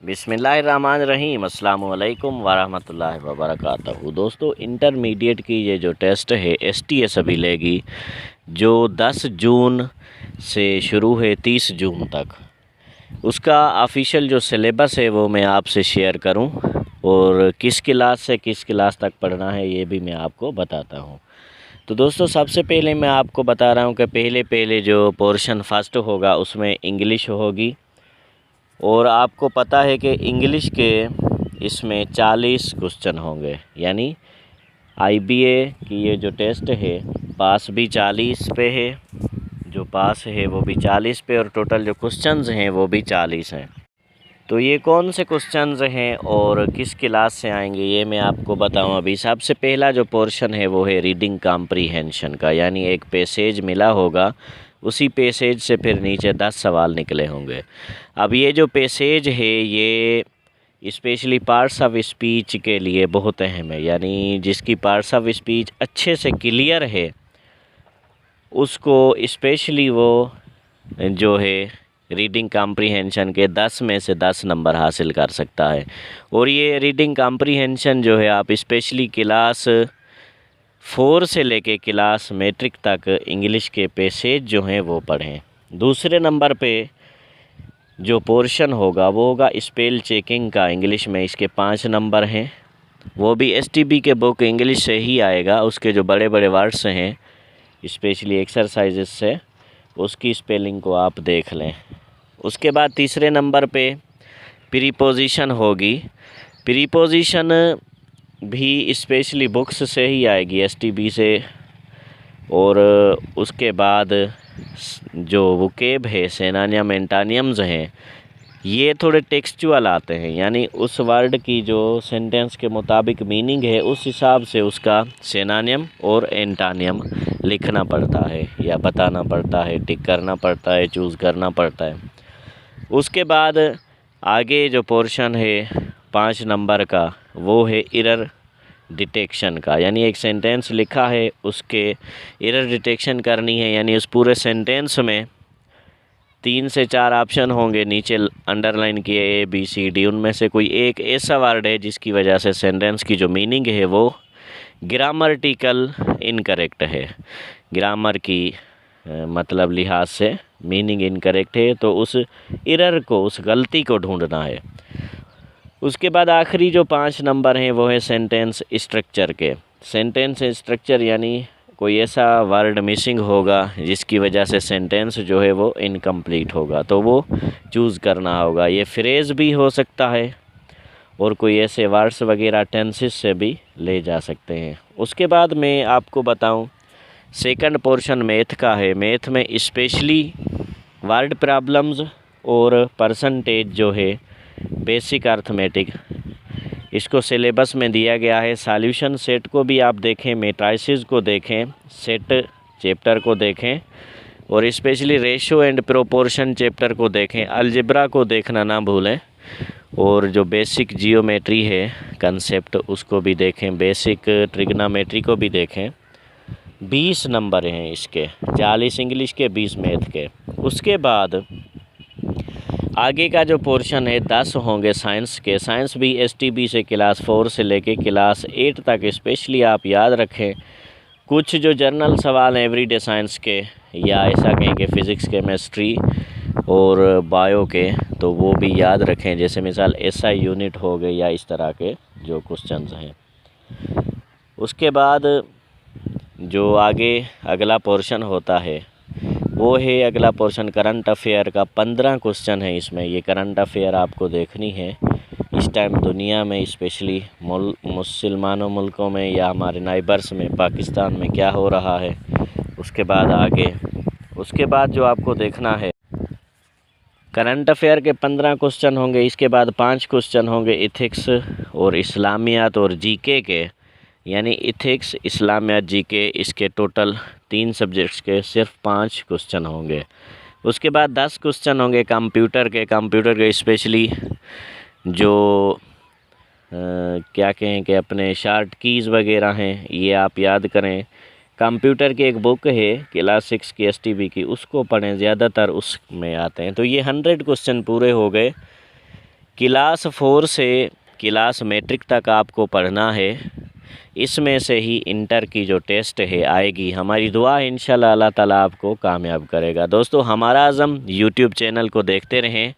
बिस्मिल्लाहिर्रहमानिर्रहीम अस्सलाम वालेकुम वरहमतुल्लाहि वबरकातुहू। दोस्तों, इंटरमीडिएट की ये जो टेस्ट है एसटीएस अभी लेगी, जो 10 जून से शुरू है 30 जून तक। उसका ऑफिशियल जो सिलेबस है वो मैं आपसे शेयर करूं, और किस क्लास से किस क्लास तक पढ़ना है ये भी मैं आपको बताता हूं। तो दोस्तों, सबसे पहले मैं आपको बता रहा हूं कि पहले जो पोर्शन फर्स्ट होगा उसमें इंग्लिश होगी, और आपको पता है कि इंग्लिश के इसमें 40 क्वेश्चन होंगे। यानी आईबीए की ये जो टेस्ट है पास भी 40 पे है, जो पास है वो भी 40 पे, और टोटल जो क्वेश्चंस हैं वो भी 40 हैं। तो ये कौन से क्वेश्चंस हैं और किस क्लास से आएंगे ये मैं आपको बताऊं। अभी सबसे पहला जो पोर्शन है वो है रीडिंग कॉम्प्रीहेंशन का, यानी एक पैसेज मिला होगा, उसी पैसेज से फिर नीचे 10 सवाल निकले होंगे। अब ये जो पैसेज है ये स्पेशली पार्ट्स ऑफ स्पीच के लिए बहुत अहम है। यानी जिसकी पार्ट्स ऑफ स्पीच अच्छे से क्लियर है उसको स्पेशली वो जो है रीडिंग कॉम्प्रीहेंशन के 10 में से 10 नंबर हासिल कर सकता है। और ये रीडिंग कॉम्प्रीहेंशन जो है आप स्पेशली क्लास 4 से लेके क्लास मैट्रिक तक इंग्लिश के पैसेज जो हैं वो पढ़ें। दूसरे नंबर पे जो पोर्शन होगा वो होगा स्पेल चेकिंग का। इंग्लिश में इसके 5 नंबर हैं, वो भी एसटीबी के बुक इंग्लिश से ही आएगा। उसके जो बड़े बड़े वर्ड्स हैं स्पेशली एक्सरसाइजेस से, उसकी स्पेलिंग को आप देख लें। उसके बाद तीसरे नंबर पे प्रीपोजिशन होगी। प्रीपोजिशन भी स्पेशली बुक्स से ही आएगी, एसटीबी से। और उसके बाद जो वोकेब है, सिनोनिम एंटोनिम्स हैं, ये थोड़े टेक्सचुअल आते हैं। यानी उस वर्ड की जो सेंटेंस के मुताबिक मीनिंग है उस हिसाब से उसका सिनोनिम और एंटोनिम लिखना पड़ता है या बताना पड़ता है, टिक करना पड़ता है, चूज़ करना पड़ता है। उसके बाद आगे जो पोर्शन है 5 नंबर का वो है एरर डिटेक्शन का। यानी एक सेंटेंस लिखा है उसके एरर डिटेक्शन करनी है। यानी उस पूरे सेंटेंस में 3 से 4 ऑप्शन होंगे नीचे अंडरलाइन किए ए बी सी डी, उनमें से कोई एक ऐसा वर्ड है जिसकी वजह से सेंटेंस की जो मीनिंग है वो ग्रामटिकल इनकरेक्ट है, ग्रामर की मतलब लिहाज से मीनिंग इनकरेक्ट है, तो उस एरर को, उस गलती को ढूंढना है। उसके बाद आखिरी जो 5 नंबर हैं वो है सेंटेंस स्ट्रक्चर के। सेंटेंस स्ट्रक्चर यानी कोई ऐसा वर्ड मिसिंग होगा जिसकी वजह से सेंटेंस जो है वो इनकम्प्लीट होगा, तो वो चूज़ करना होगा। ये फ्रेज़ भी हो सकता है और कोई ऐसे वर्ड्स वगैरह टेंसेस से भी ले जा सकते हैं। उसके बाद मैं आपको बताऊं, सेकंड पोर्शन मैथ का है। मैथ में स्पेशली वर्ड प्रॉब्लम्स और परसेंटेज जो है बेसिक अर्थमेटिक, इसको सिलेबस में दिया गया है। सॉल्यूशन सेट को भी आप देखें, मैट्रिसेस को देखें, सेट चैप्टर को देखें, और specially ratio and proportion chapter को देखें। अलजेब्रा को देखना ना भूलें, और जो बेसिक जियोमेट्री है कंसेप्ट उसको भी देखें, बेसिक ट्रिग्नोमेट्री को भी देखें। 20 नंबर हैं इसके, 40 इंग्लिश के, 20 मैथ के। उसके बाद आगे का जो पोर्शन है 10 होंगे साइंस के। साइंस भी एसटीबी से क्लास 4 से लेके क्लास 8 तक स्पेशली आप याद रखें। कुछ जो जर्नल सवाल हैं एवरीडे साइंस के, या ऐसा कहें कि फ़िज़िक्स, केमिस्ट्री और बायो के, तो वो भी याद रखें। जैसे मिसाल एसआई यूनिट हो गए या इस तरह के जो क्वेश्चंस हैं। उसके बाद जो आगे अगला पोर्शन होता है वो है अगला पोर्शन करंट अफेयर का। 15 क्वेश्चन है इसमें। ये करंट अफेयर आपको देखनी है इस टाइम दुनिया में, स्पेशली मुसलमानों मुल्कों में या हमारे नाइबर्स में, पाकिस्तान में क्या हो रहा है। उसके बाद आगे, उसके बाद जो आपको देखना है करंट अफेयर के 15 क्वेश्चन होंगे। इसके बाद 5 क्वेश्चन होंगे इथिक्स और इस्लामियात और जीके के। यानी इथिक्स, इस्लामियात, जीके, इसके टोटल 3 सब्जेक्ट्स के सिर्फ 5 क्वेश्चन होंगे। उसके बाद 10 क्वेश्चन होंगे कंप्यूटर के। कंप्यूटर के स्पेशली जो क्या कहें कि अपने शॉर्ट कीज़ वगैरह हैं ये आप याद करें। कंप्यूटर की एक बुक है क्लास 6 की एसटीबी की, उसको पढ़ें, ज़्यादातर उसमें आते हैं। तो ये 100 क्वेश्चन पूरे हो गए क्लास 4 से क्लास मैट्रिक तक आपको पढ़ना है। इसमें से ही इंटर की जो टेस्ट है आएगी। हमारी दुआ है इंशाल्लाह अल्लाह ताला आपको कामयाब करेगा। दोस्तों हमारा आज़म यूट्यूब चैनल को देखते रहें।